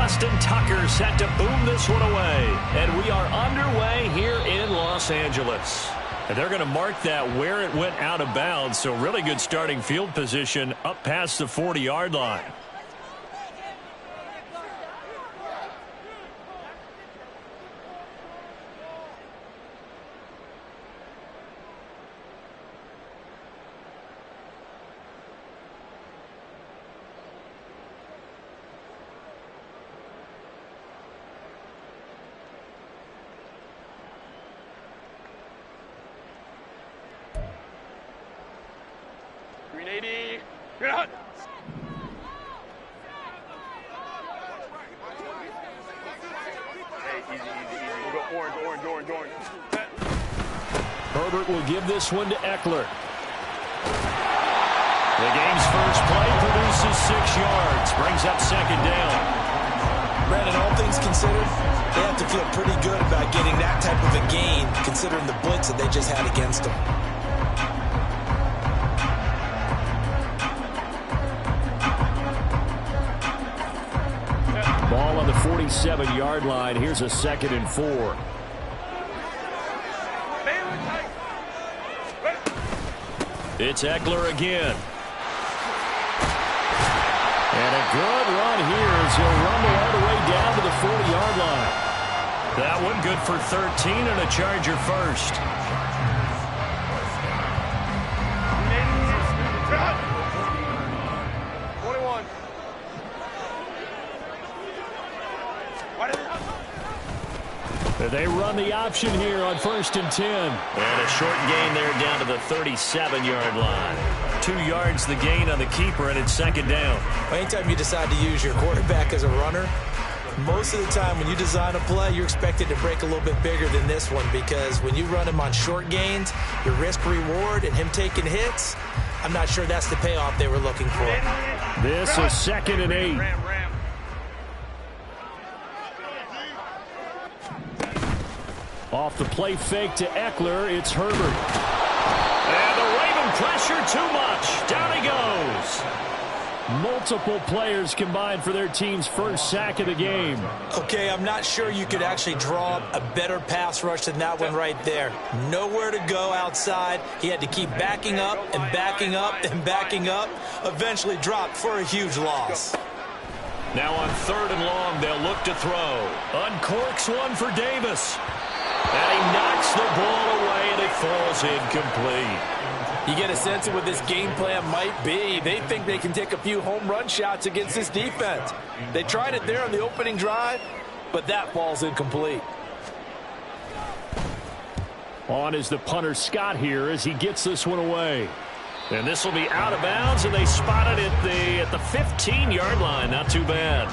Justin Tucker set to boom this one away. And we are underway here in Los Angeles. And they're going to mark that where it went out of bounds. So really good starting field position up past the 40-yard line. Good hunt. Hey, easy. We'll go orange. Herbert will give this one to Eckler. The game's first play produces 6 yards. Brings up second down. Brandon, all things considered, they have to feel pretty good about getting that type of a gain, considering the blitz that they just had against them. Ball on the 47-yard line. Here's a 2nd and 4. It's Eckler again. And a good run here as he'll rumble all the way down to the 40-yard line. That one good for 13 and a Charger first. They run the option here on 1st and 10. And a short gain there down to the 37-yard line. 2 yards the gain on the keeper, and it's 2nd down. Anytime you decide to use your quarterback as a runner, most of the time when you design a play, you're expected to break a little bit bigger than this one, because when you run him on short gains, your risk-reward and him taking hits, I'm not sure that's the payoff they were looking for. This is 2nd and 8. Off the play fake to Eckler, it's Herbert. And the Raven pressure too much. Down he goes. Multiple players combined for their team's first sack of the game. Okay, I'm not sure you could actually draw up a better pass rush than that one right there. Nowhere to go outside. He had to keep backing up and backing up and backing up. Eventually dropped for a huge loss. Now on 3rd and long, they'll look to throw. Uncorks one for Davis. And he knocks the ball away, and it falls incomplete. You get a sense of what this game plan might be. They think they can take a few home run shots against this defense. They tried it there on the opening drive, but that falls incomplete. On is the punter Scott here as he gets this one away. And this will be out of bounds, and they spot it at the 15-yard line. Not too bad.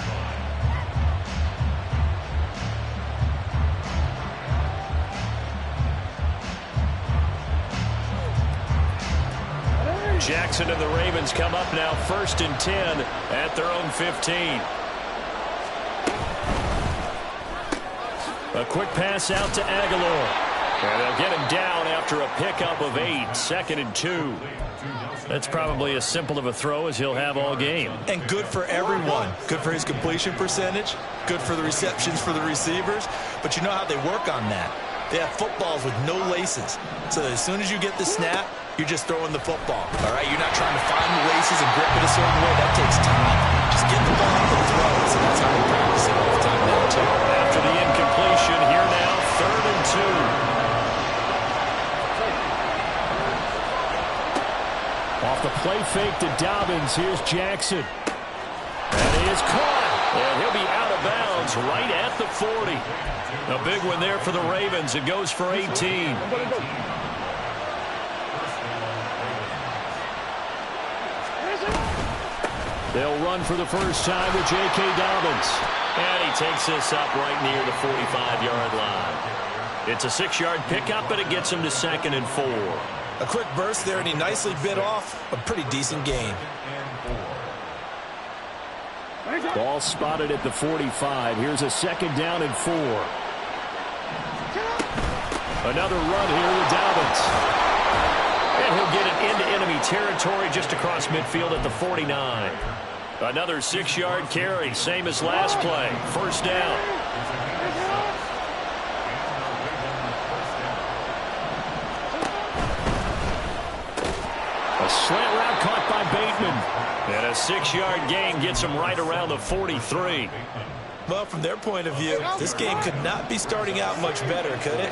Jackson and the Ravens come up now 1st and 10 at their own 15. A quick pass out to Aguilar. And they'll get him down after a pickup of 8. 2nd and 2. That's probably as simple of a throw as he'll have all game. And good for everyone. Good for his completion percentage. Good for the receptions for the receivers. But you know how they work on that. They have footballs with no laces. So as soon as you get the snap, you're just throwing the football. All right, you're not trying to find the laces and grip it a certain way. That takes time. Just get the ball and throw it. So that's how they practice it all the time now, too. After the incompletion, here now, 3rd and 2. Off the play fake to Dobbins, here's Jackson. And he is caught. And he'll be out of bounds right at the 40. A big one there for the Ravens. It goes for 18. They'll run for the first time with J.K. Dobbins. And he takes this up right near the 45-yard line. It's a 6-yard pickup, but it gets him to 2nd and 4. A quick burst there, and he nicely bit off a pretty decent gain. Ball spotted at the 45. Here's a 2nd down and 4. Another run here with Dobbins. And he'll get it into enemy territory just across midfield at the 49. Another 6-yard carry, same as last play. First down. A slant route caught by Bateman. And a 6-yard gain gets him right around the 43. Well, from their point of view, this game could not be starting out much better, could it?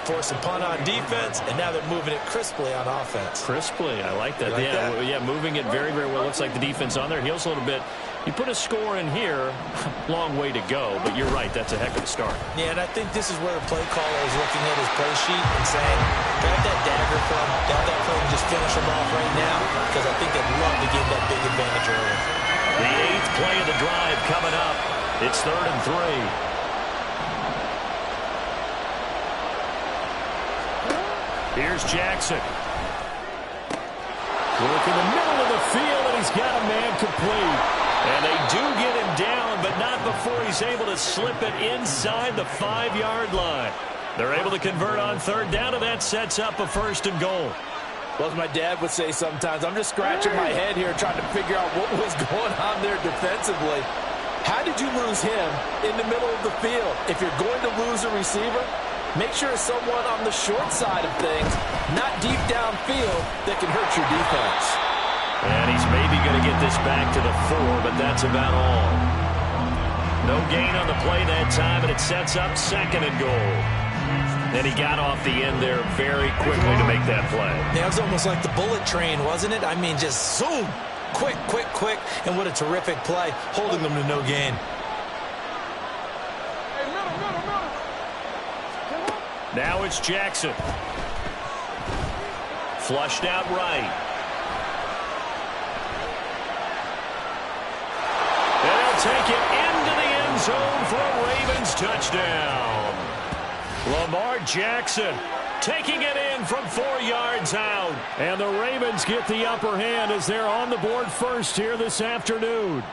Force a punt on defense, and now they're moving it crisply on offense. Crisply, I like that. Yeah, moving it very, very well. Looks like the defense on their heels a little bit. You put a score in here, long way to go, but you're right, that's a heck of a start. Yeah, and I think this is where the play caller is looking at his play sheet and saying, got that dagger from, got that play and just finish them off right now, because I think they'd love to give that big advantage early. The 8th play of the drive coming up. It's 3rd and 3. Here's Jackson. Look in the middle of the field, and he's got a man complete. And they do get him down, but not before he's able to slip it inside the 5-yard line. They're able to convert on 3rd down, and that sets up a 1st and goal. Well, as my dad would say sometimes, I'm just scratching my head here trying to figure out what was going on there defensively. How did you lose him in the middle of the field? If you're going to lose a receiver, make sure it's someone on the short side of things, not deep downfield, that can hurt your defense. And he's maybe going to get this back to the 4, but that's about all. No gain on the play that time, and it sets up 2nd and goal. And he got off the end there very quickly to make that play. Yeah, it was almost like the bullet train, wasn't it? I mean, just zoom, quick, quick, quick, and what a terrific play, holding them to no gain. Now it's Jackson. Flushed out right. And he'll take it into the end zone for a Ravens touchdown. Lamar Jackson taking it in from 4 yards out. And the Ravens get the upper hand as they're on the board first here this afternoon.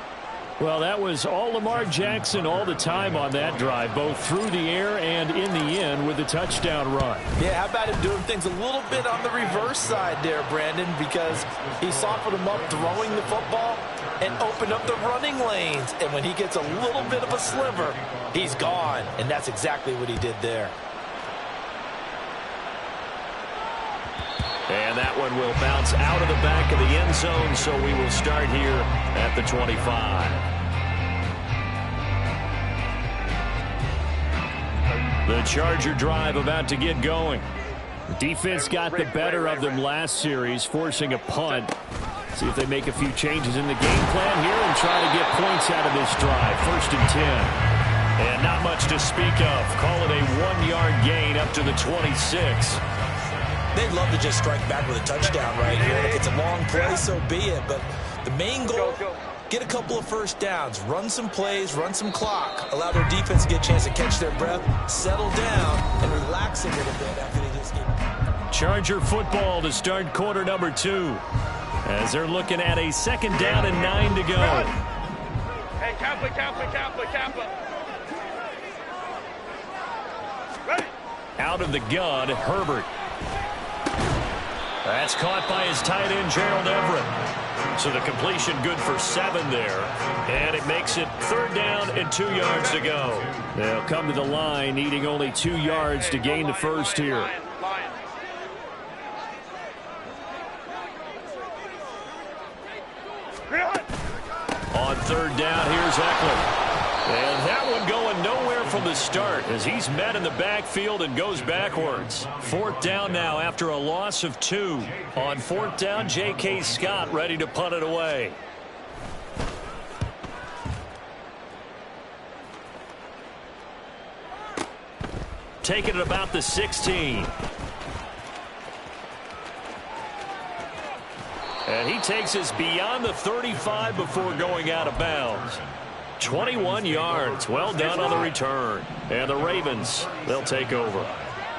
Well, that was all Lamar Jackson all the time on that drive, both through the air and in the end with the touchdown run. Yeah, how about him doing things a little bit on the reverse side there, Brandon, because he softened him up throwing the football and opened up the running lanes. And when he gets a little bit of a sliver, he's gone. And that's exactly what he did there. And that one will bounce out of the back of the end zone, so we will start here at the 25. The Charger drive about to get going. The defense got the better of them last series, forcing a punt. See if they make a few changes in the game plan here and try to get points out of this drive. 1st and 10. And not much to speak of. Call it a 1-yard gain up to the 26. They'd love to just strike back with a touchdown right here. If it's a long play, so be it. But the main goal, get a couple of first downs, run some plays, run some clock, allow their defense to get a chance to catch their breath, settle down, and relax a little bit after they just get... Charger football to start quarter number 2. As they're looking at a 2nd down and 9 to go. Hey, Kappa. Ready. Out of the gun, Herbert. That's caught by his tight end, Gerald Everett. So the completion good for 7 there. And it makes it 3rd down and 2 yards to go. They'll come to the line, needing only 2 yards to gain the first here. On 3rd down, here's Eckler. And that one going nowhere from the start as he's met in the backfield and goes backwards. 4th down now after a loss of 2. On 4th down, J.K. Scott ready to punt it away. Taking it about the 16. And he takes us beyond the 35 before going out of bounds. 21 yards. Well done on the return. And the Ravens, they'll take over.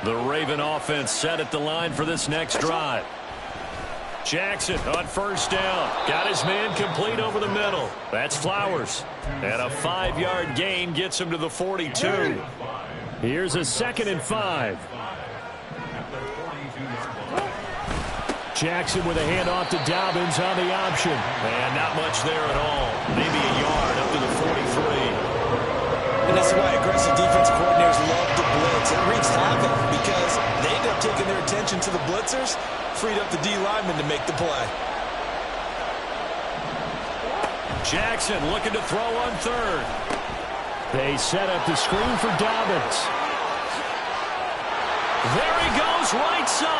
The Raven offense set at the line for this next drive. Jackson on 1st down. Got his man complete over the middle. That's Flowers. And a 5-yard gain gets him to the 42. Here's a 2nd and 5. Jackson with a handoff to Dobbins on the option. And not much there at all. Maybe a yard up to the 43. And that's why aggressive defensive coordinators love to blitz. It wreaks havoc because they end up taking their attention to the blitzers, freed up the D lineman to make the play. Jackson looking to throw on third. They set up the screen for Dobbins. There he goes, right side.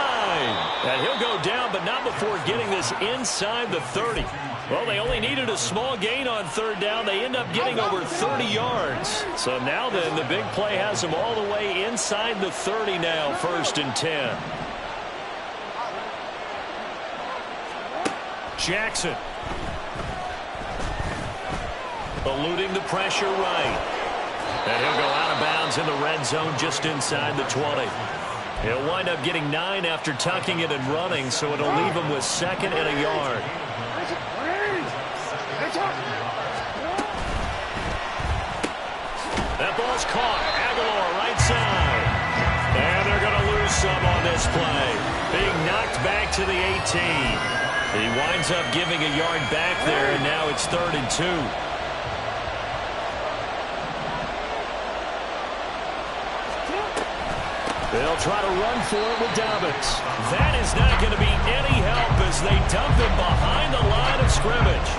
And he'll go down, but not before getting this inside the 30. Well, they only needed a small gain on third down. They end up getting over 30 yards. So now then, the big play has them all the way inside the 30 now, 1st and 10. Jackson. Eluding the pressure right. And he'll go out of bounds in the red zone just inside the 20. He'll wind up getting 9 after tucking it and running, so it'll leave him with 2nd and a yard. That ball's caught. Aguilar right side. And they're going to lose some on this play. Being knocked back to the 18. He winds up giving a yard back there, and now it's 3rd and 2. They'll try to run for it with Dobbins. That is not going to be any help as they dump him behind the line of scrimmage.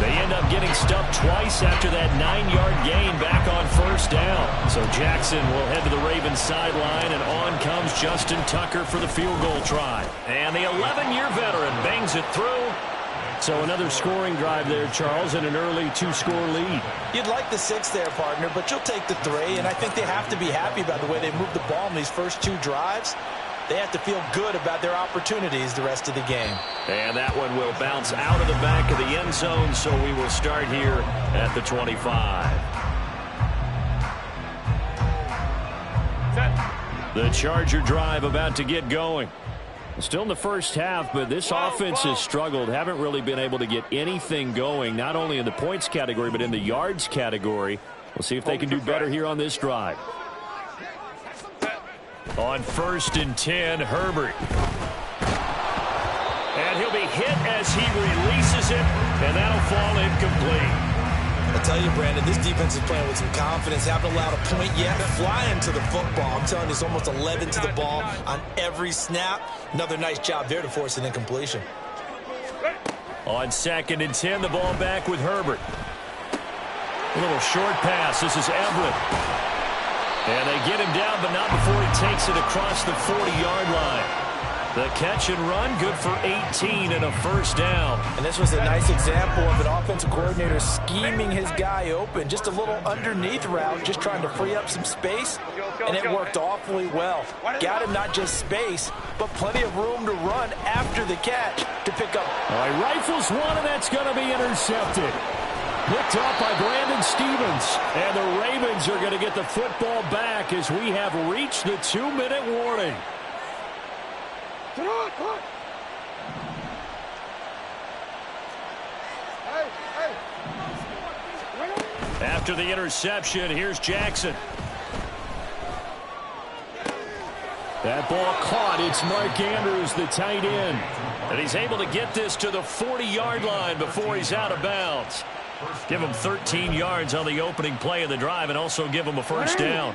They end up getting stuffed twice after that 9-yard gain back on 1st down. So Jackson will head to the Ravens sideline, and on comes Justin Tucker for the field goal try. And the 11-year veteran bangs it through. So another scoring drive there, Charles, and an early 2-score lead. You'd like the 6 there, partner, but you'll take the 3, and I think they have to be happy about the way they moved the ball in these first 2 drives. They have to feel good about their opportunities the rest of the game. And that one will bounce out of the back of the end zone, so we will start here at the 25. The Charger drive about to get going. Still in the first half, but this offense has struggled. Haven't really been able to get anything going, not only in the points category, but in the yards category. We'll see if they can do better here on this drive. On 1st and 10, Herbert. And he'll be hit as he releases it, and that'll fall incomplete. I tell you, Brandon, this defense is playing with some confidence. Haven't allowed a point yet. Flying to the football. I'm telling you, it's almost 11 to the ball on every snap. Another nice job there to force an incompletion. On 2nd and 10, the ball back with Herbert. A little short pass. This is Everett. And they get him down, but not before he takes it across the 40-yard line. The catch and run, good for 18 and a 1st down. And this was a nice example of an offensive coordinator scheming his guy open. Just a little underneath route, just trying to free up some space, and it worked awfully well. Got him not just space, but plenty of room to run after the catch to pick up. All right, rifles one, and that's going to be intercepted. Picked off by Brandon Stephens. And the Ravens are going to get the football back as we have reached the 2-minute warning. After the interception, here's Jackson. That ball caught. It's Mark Andrews, the tight end. And he's able to get this to the 40-yard line before he's out of bounds. Give him 13 yards on the opening play of the drive and also give him a 1st down.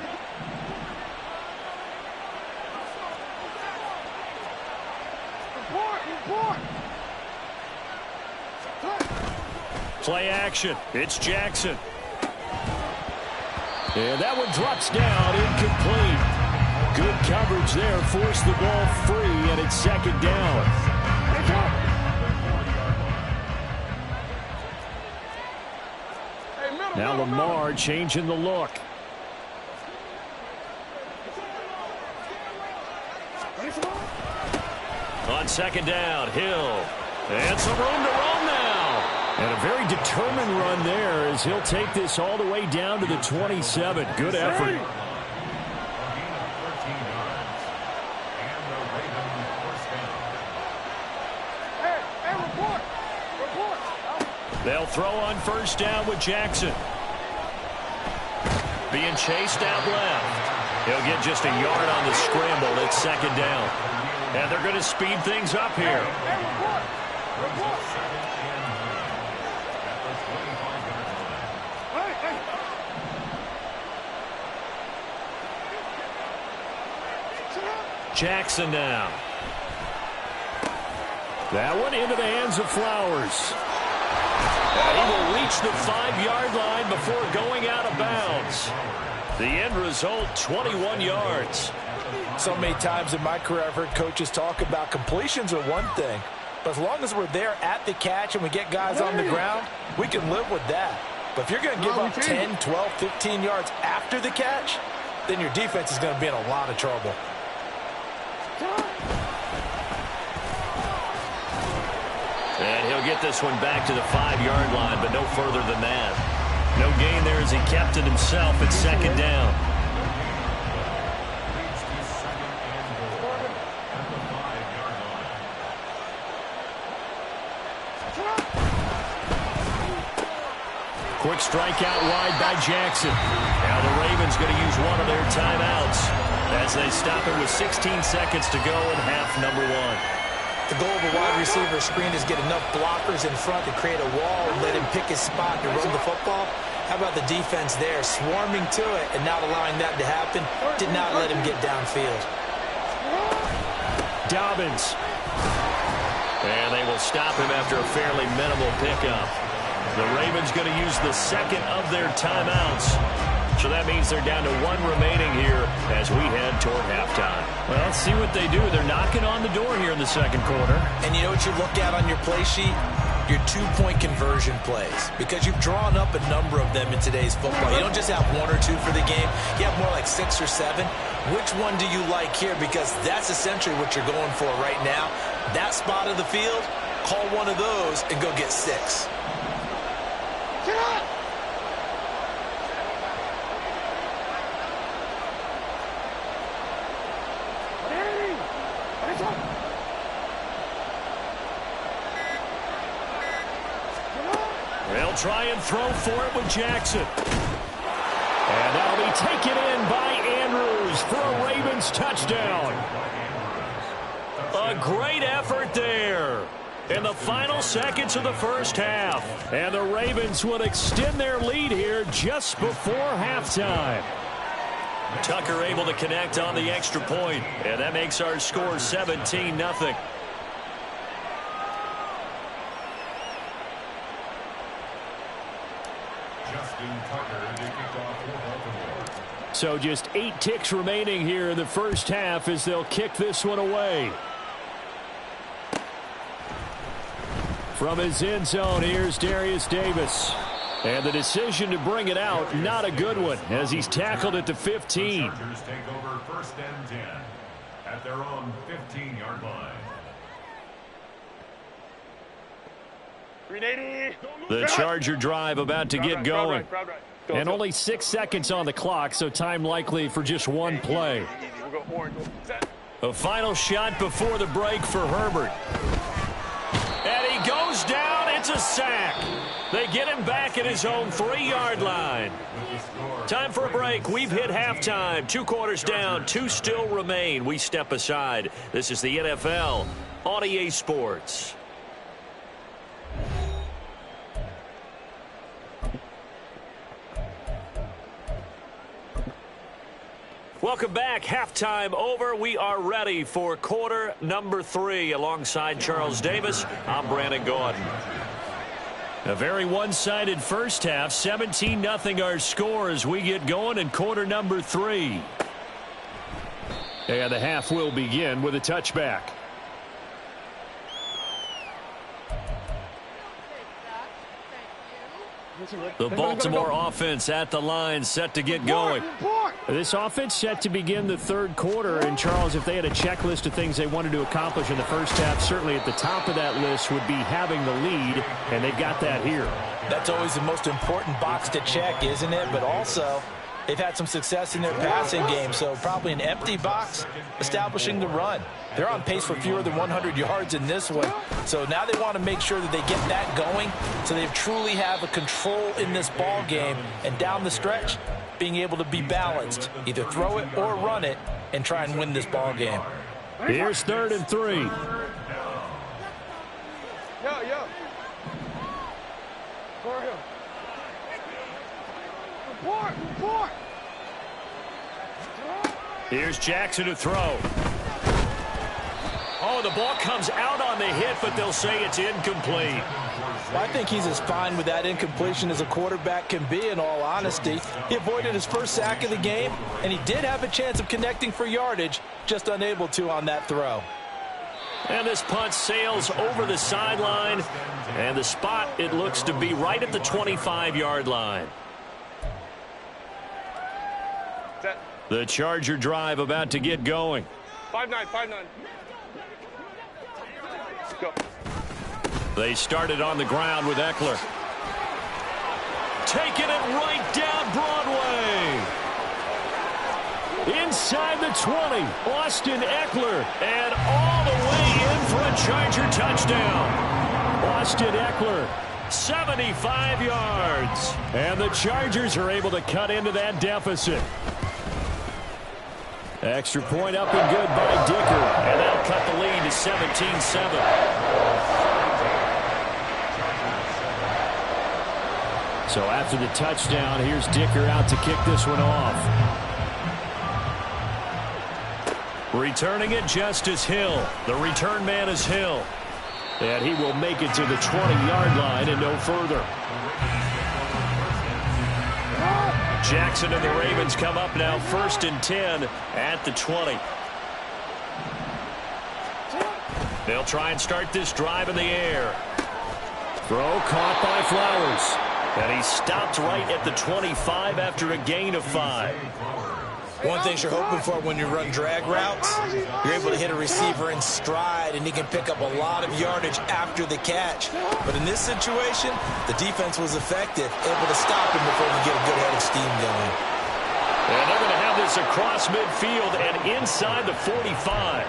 Play action. It's Jackson. And that one drops down, incomplete. Good coverage there, forced the ball free, and it's 2nd down. Now Lamar changing the look. On 2nd down, Hill. And some room to roam now. And a very determined run there as he'll take this all the way down to the 27. Good effort. They'll throw on 1st down with Jackson. Being chased out left. He'll get just a yard on the scramble. It's 2nd down. And they're going to speed things up here. Jackson now. That one into the hands of Flowers. And he will reach the 5-yard line before going out of bounds. The end result, 21 yards. So many times in my career I've heard coaches talk about completions are one thing. But as long as we're there at the catch and we get guys on the ground, we can live with that. But if you're going to give up 10, 12, 15 yards after the catch, then your defense is going to be in a lot of trouble. And he'll get this one back to the 5-yard line, but no further than that. No gain there as he kept it himself at second down. Quick strikeout wide by Jackson. Now the Ravens going to use one of their timeouts as they stop it with 16 seconds to go in half number 1. The goal of a wide receiver screen is get enough blockers in front to create a wall and let him pick his spot to run the football. How about the defense there, swarming to it and not allowing that to happen? Did not let him get downfield. Dobbins. And they will stop him after a fairly minimal pickup. The Ravens going to use the second of their timeouts. So that means they're down to 1 remaining here as we head toward halftime. Well, let's see what they do. They're knocking on the door here in the second quarter. And you know what you look at on your play sheet? Your 2-point conversion plays. Because you've drawn up a number of them in today's football. You don't just have 1 or 2 for the game. You have more like 6 or 7. Which one do you like here? Because that's essentially what you're going for right now. That spot of the field, call one of those and go get 6. They'll try and throw for it with Jackson. And that'll be taken in by Andrews for a Ravens touchdown. A great effort there in the final seconds of the first half. And the Ravens would extend their lead here just before halftime. Tucker able to connect on the extra point, and that makes our score 17-0. So just 8 ticks remaining here in the first half as they'll kick this one away. From his end zone, here's Darius Davis. And the decision to bring it out, not a good one, as he's tackled at the 15. The Chargers take over 1st and 10 at their own 15-yard line. 380. The Charger drive about to get going. And only 6 seconds on the clock, so time likely for just one play. A final shot before the break for Herbert. And he goes down. It's a sack. They get him back at his own 3-yard line. Time for a break. We've hit halftime. 2 quarters down. 2 still remain. We step aside. This is the NFL on EA Sports. Welcome back. Halftime over. We are ready for quarter number 3. Alongside Charles Davis, I'm Brandon Gaudin. A very one-sided first half. 17-0 our score as we get going in quarter number 3. And the half will begin with a touchback. The Baltimore offense at the line, set to get going. This offense set to begin the third quarter. And, Charles, if they had a checklist of things they wanted to accomplish in the first half, certainly at the top of that list would be having the lead, and they've got that here. That's always the most important box to check, isn't it? But also, they've had some success in their passing game, so probably an empty box establishing the run. They're on pace for fewer than 100 yards in this one. So now they want to make sure that they get that going so they truly have a control in this ball game. And down the stretch, being able to be balanced, either throw it or run it, and try and win this ball game. Here's 3rd and 3. Yo. For him. Report. Here's Jackson to throw. Oh, the ball comes out on the hit, but they'll say it's incomplete. Well, I think he's as fine with that incompletion as a quarterback can be, in all honesty. He avoided his first sack of the game, and he did have a chance of connecting for yardage, just unable to on that throw. And this punt sails over the sideline, and the spot, it looks to be right at the 25-yard line. Set. The Charger drive about to get going. 5-9. Go. They started on the ground with Eckler. Taking it right down Broadway. Inside the 20, Austin Eckler. And all the way in for a Charger touchdown. Austin Eckler, 75 yards. And the Chargers are able to cut into that deficit. Extra point up and good by Dicker. And that'll cut the lead to 17-7. So after the touchdown, here's Dicker out to kick this one off. Returning it, Justice Hill. The return man is Hill. And he will make it to the 20-yard line and no further. Jackson and the Ravens come up now 1st and 10 at the 20. They'll try and start this drive in the air. Throw caught by Flowers. And he stopped right at the 25 after a gain of 5. One thing you're hoping for when you run drag routes, you're able to hit a receiver in stride, and he can pick up a lot of yardage after the catch. But in this situation, the defense was effective, able to stop him before he get a good head of steam going. And they're going to have this across midfield and inside the 45.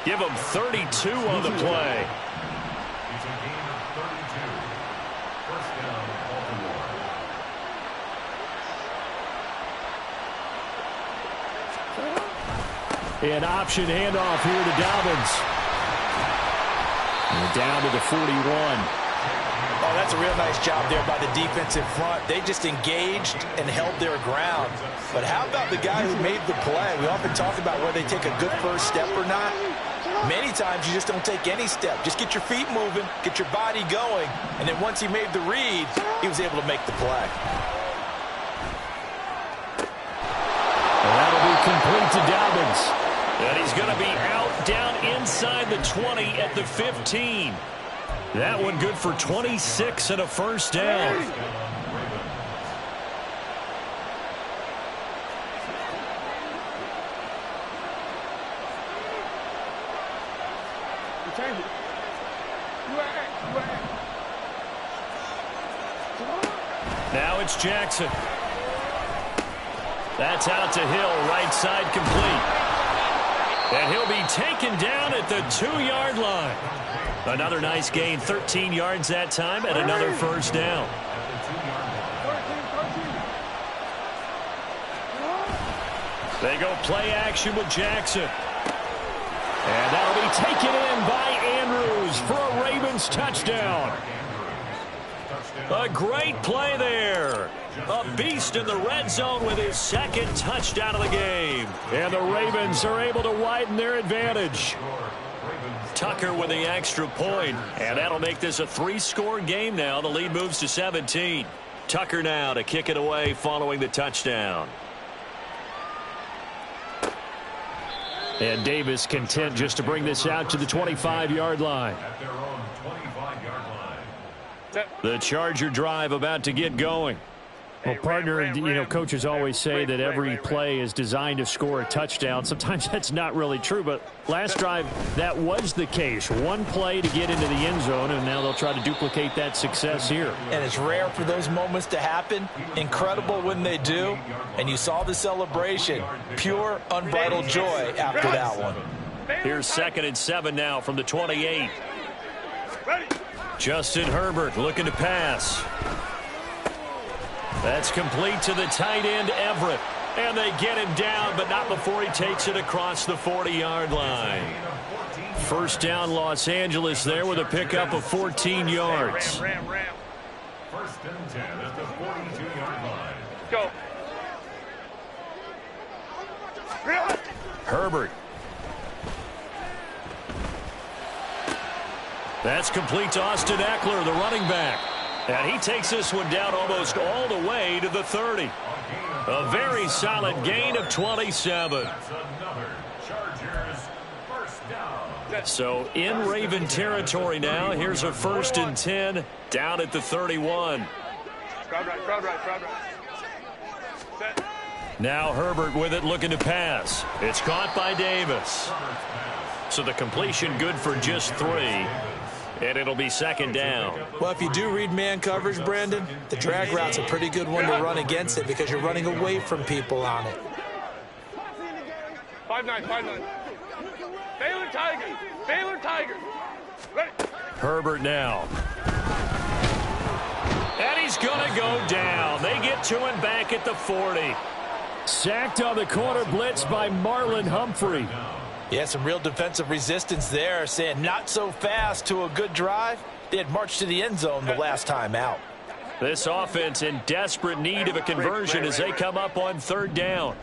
Give them 32 on the play. It's a gain of 32. First down, Baltimore. An option handoff here to Dobbins. And down to the 41. Oh, that's a real nice job there by the defensive front. They just engaged and held their ground. But how about the guy who made the play? We often talk about whether they take a good first step or not. Many times you just don't take any step. Just get your feet moving, get your body going, and then once he made the read, he was able to make the play. And that'll be complete to Dobbins. And he's going to be out down inside the 20 at the 15. That one good for 26 and a first down. Now it's Jackson. That's out to Hill, right side complete. And he'll be taken down at the 2-yard line. Another nice gain, 13 yards that time, and another first down. They go play action with Jackson. And that'll be taken in by Andrews for a Ravens touchdown. A great play there. A beast in the red zone with his second touchdown of the game. And the Ravens are able to widen their advantage. Tucker with the extra point, and that'll make this a 3-score game now. The lead moves to 17. Tucker now to kick it away following the touchdown. And Davis content just to bring this out to the 25-yard line. At their own 25-yard line. The Charger drive about to get going. Well, partner, you know, coaches always say that every play is designed to score a touchdown. Sometimes that's not really true, but last drive, that was the case. One play to get into the end zone, and now they'll try to duplicate that success here. And it's rare for those moments to happen. Incredible when they do. And you saw the celebration. Pure, unbridled joy after that one. Here's 2nd and 7 now from the 28. Justin Herbert looking to pass. That's complete to the tight end, Everett. And they get him down, but not before he takes it across the 40-yard line. First down, Los Angeles there with a pickup of 14 yards. Ram. First and 10 at the 42-yard line. Go. Herbert. That's complete to Austin Ekeler, the running back. And he takes this one down almost all the way to the 30. A very solid gain of 27. That's another Chargers first down. So in Raven territory now. Here's a first and 10 down at the 31. Crowd right. Set. Now Herbert with it, looking to pass. It's caught by Davis. So the completion good for just 3. And it'll be second down. Well, if you do read man coverage, Brandon, the drag route's a pretty good one to run against it because you're running away from people on it. 5-9. Baylor Tigers. Ready. Herbert now. And he's going to go down. They get to him back at the 40. Sacked on the corner blitz by Marlon Humphrey. Yeah, some real defensive resistance there, saying not so fast to a good drive. They had marched to the end zone the last time out. This offense in desperate need of a conversion as they come up on third down.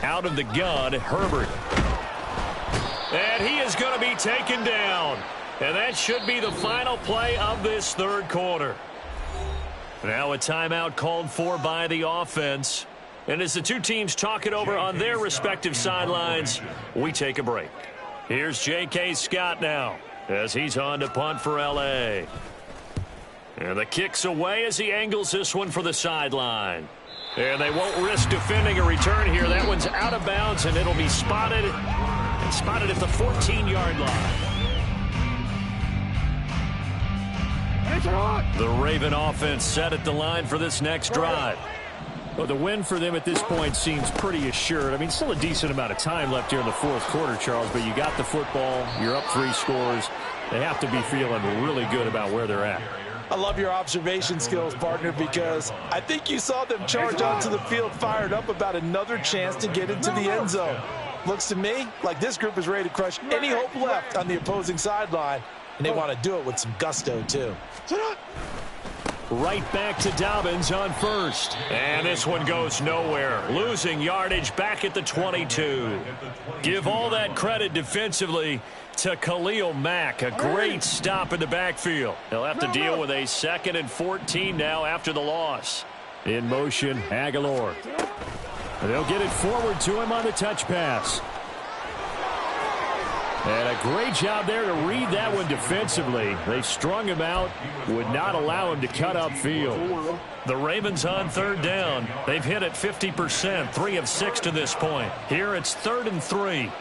Out of the gun, Herbert. And he is going to be taken down. And that should be the final play of this third quarter. Now a timeout called for by the offense. And as the two teams talk it over on their respective sidelines, we take a break. Here's J.K. Scott now as he's on to punt for L.A. And the kick's away as he angles this one for the sideline. And they won't risk defending a return here. That one's out of bounds, and it'll be spotted at the 14-yard line. The Raven offense set at the line for this next drive. Well, the win for them at this point seems pretty assured. I mean, still a decent amount of time left here in the fourth quarter, Charles, but you got the football. You're up 3 scores. They have to be feeling really good about where they're at. I love your observation skills, partner, because I think you saw them charge onto the field fired up about another chance to get into the end zone. Looks to me like this group is ready to crush any hope left on the opposing sideline, and they want to do it with some gusto, too. Right back to Dobbins on first. And this one goes nowhere. Losing yardage back at the 22. Give all that credit defensively to Khalil Mack. A great stop in the backfield. They'll have to deal with a 2nd and 14 now after the loss. In motion, Aguilar. They'll get it forward to him on the touch pass. And a great job there to read that one defensively. They strung him out, would not allow him to cut upfield. The Ravens on third down. They've hit it 50%, 3 of 6 to this point. Here it's 3rd and 3.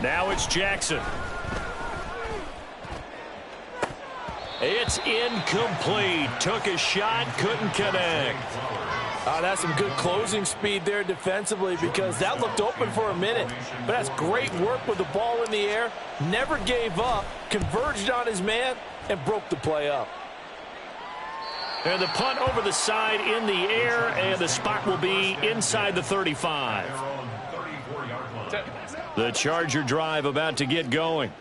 Now it's Jackson. It's incomplete. Took a shot, couldn't connect. That's some good closing speed there defensively because that looked open for a minute. But that's great work with the ball in the air. Never gave up, converged on his man, and broke the play up. And the punt over the side in the air, and the spot will be inside the 35. The Charger drive about to get going.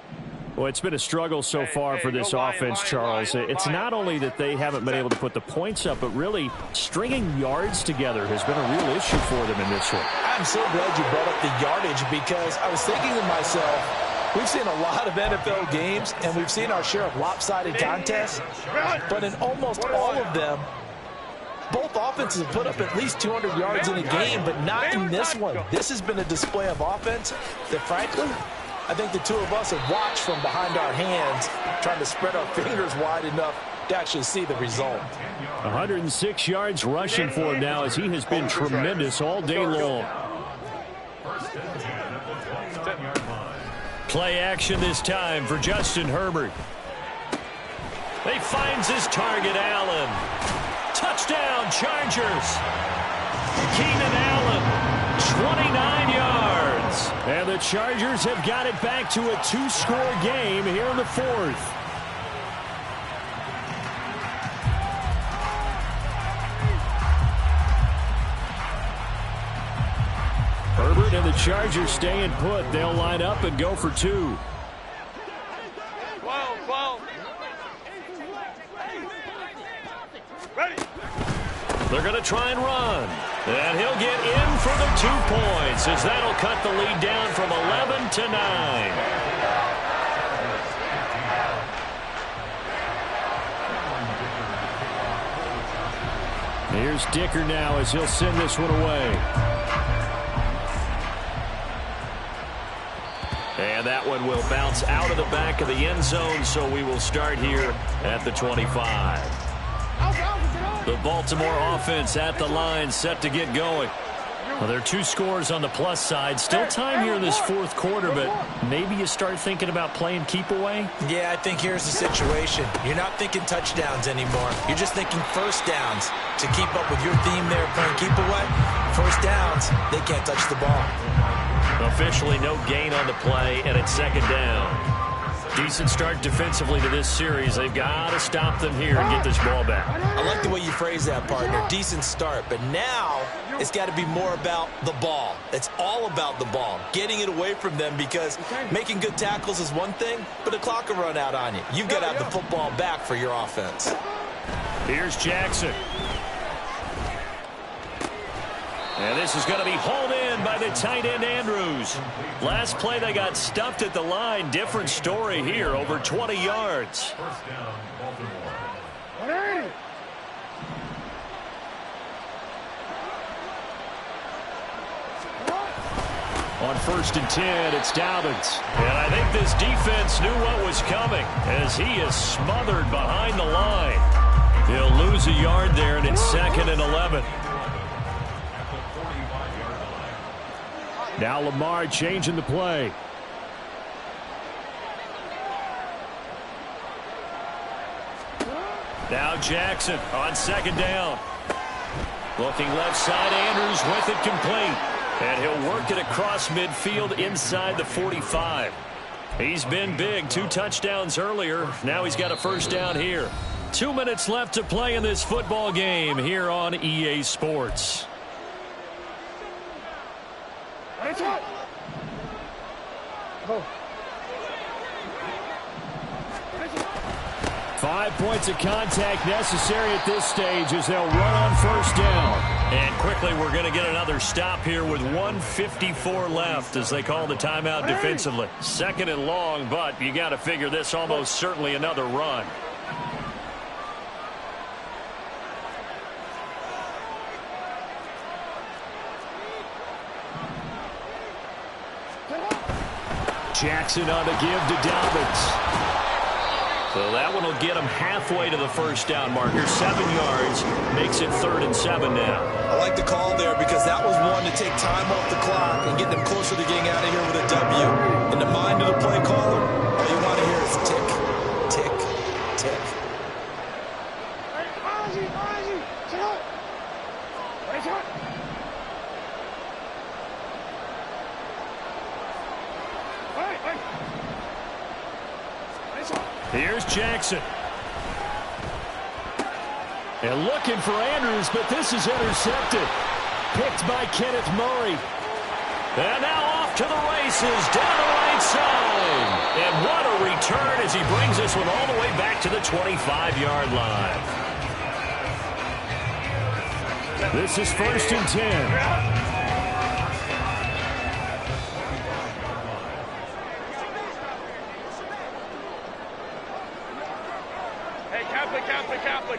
Well, it's been a struggle so far for this offense, Charles. It's not only that they haven't been able to put the points up, but really stringing yards together has been a real issue for them in this one. I'm so glad you brought up the yardage because I was thinking to myself, we've seen a lot of NFL games, and we've seen our share of lopsided contests, but in almost all of them, both offenses have put up at least 200 yards in a game, but not in this one. This has been a display of offense that, frankly, I think the two of us have watched from behind our hands, trying to spread our fingers wide enough to actually see the result. 106 yards rushing for him now as he has been tremendous all day long. Play action this time for Justin Herbert. He finds his target, Allen. Touchdown, Chargers. Keenan Allen, 29 yards. And the Chargers have got it back to a 2-score game here in the fourth. Herbert and the Chargers staying put. They'll line up and go for 2. 12. Ready. They're going to try and run. And he'll get in for the 2 points as that'll cut the lead down from 11 to 9. Here's Dicker now as he'll send this one away. And that one will bounce out of the back of the end zone, so we will start here at the 25. The Baltimore offense at the line, set to get going. Well, there are 2 scores on the plus side. Still time here in this fourth quarter, but maybe you start thinking about playing keep away? Yeah, I think here's the situation. You're not thinking touchdowns anymore. You're just thinking first downs. To keep up with your theme there, playing keep away, first downs, they can't touch the ball. Officially no gain on the play, and it's second down. Decent start defensively to this series. They've got to stop them here and get this ball back. I like the way you phrase that, partner. Decent start, but now it's got to be more about the ball. It's all about the ball, getting it away from them, because making good tackles is one thing, but the clock will run out on you. You've got to have the football back for your offense. Here's Jackson. And this is going to be hauled in by the tight end Andrews. Last play they got stuffed at the line. Different story here, over 20 yards. First down, Baltimore. On 1st and 10, it's Dobbins. And I think this defense knew what was coming as he is smothered behind the line. He'll lose a yard there, and it's 2nd and 11. Now Lamar changing the play. Now Jackson on 2nd down. Looking left side, Andrews with it complete. And he'll work it across midfield inside the 45. He's been big, 2 touchdowns earlier. Now he's got a first down here. 2 minutes left to play in this football game here on EA Sports. 5 points of contact necessary at this stage as they'll run on first down. And quickly we're going to get another stop here with 1:54 left as they call the timeout defensively. 2nd and long, but you got to figure this almost certainly another run. Jackson on the give to Dobbins. So that one will get him halfway to the first down marker. 7 yards makes it 3rd and 7 now. I like the call there because that was one to take time off the clock and get them closer to getting out of here with a W. In the mind of the play caller, all you want to hear is tick, tick, tick. Here's Jackson. And looking for Andrews, but this is intercepted. Picked by Kenneth Murray. And now off to the races, down the right side. And what a return as he brings this one all the way back to the 25-yard line. This is 1st and 10.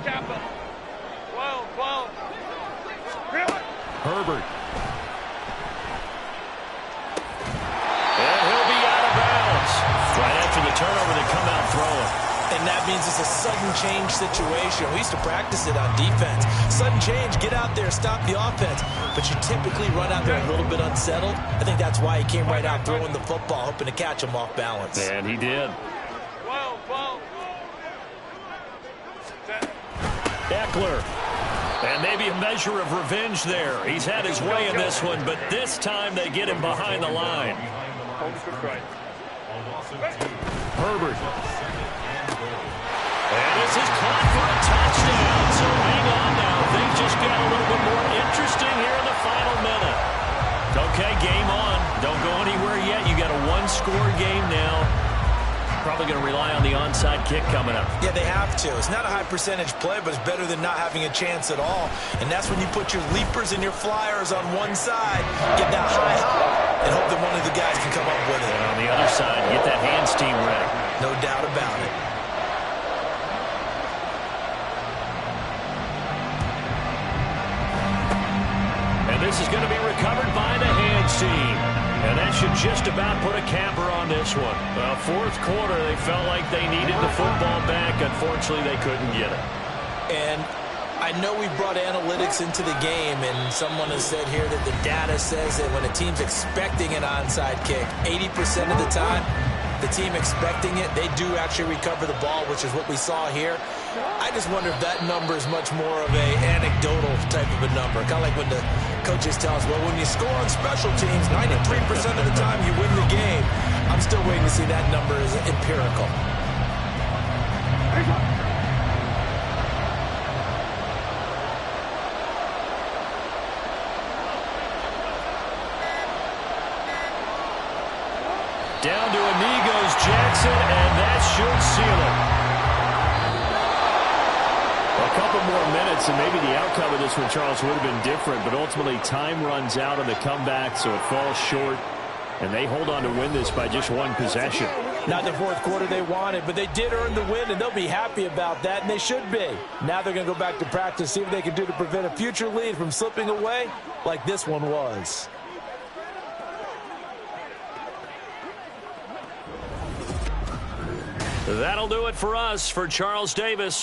Kappa. 12. Herbert. And he'll be out of bounds. Right after the turnover, they come out throwing. And that means it's a sudden change situation. We used to practice it on defense. Sudden change, get out there, stop the offense. But you typically run out there a little bit unsettled. I think that's why he came right out throwing the football, hoping to catch him off balance. And he did. 12. Eckler. And maybe a measure of revenge there. He's had his way in this one, but this time they get him behind the line. Herbert. And this is caught for a touchdown. So hang on now. Things just got a little bit more interesting here in the final minute. Okay, game on. Don't go anywhere yet. You got a one-score game now. Probably going to rely on the onside kick coming up. Yeah, they have to. It's not a high percentage play, but it's better than not having a chance at all. And that's when you put your leapers and your flyers on one side, get that high hop, and hope that one of the guys can come up with it. And on the other side, get that hands team ready. No doubt about it. And this is going to be recovered by the hands team. And that should just about put a capper on this one. Fourth quarter, they felt like they needed the football back. Unfortunately, they couldn't get it. And I know we brought analytics into the game, and someone has said here that the data says that when a team's expecting an onside kick, 80% of the time, the team expecting it, they do actually recover the ball, which is what we saw here. I just wonder if that number is much more of a anecdotal type of a number. Kind of like when the coaches tell us, well, when you score on special teams, 93% of the time you win the game. I'm still waiting to see that number as empirical. Down to a knee goes Jackson, and that should seal it. A couple more minutes, and maybe the outcome of this one, Charles, would have been different, but ultimately time runs out on the comeback, so it falls short, and they hold on to win this by just one possession. Not the fourth quarter they wanted, but they did earn the win, and they'll be happy about that, and they should be. Now they're going to go back to practice, see what they can do to prevent a future lead from slipping away like this one was. That'll do it for us. For Charles Davis.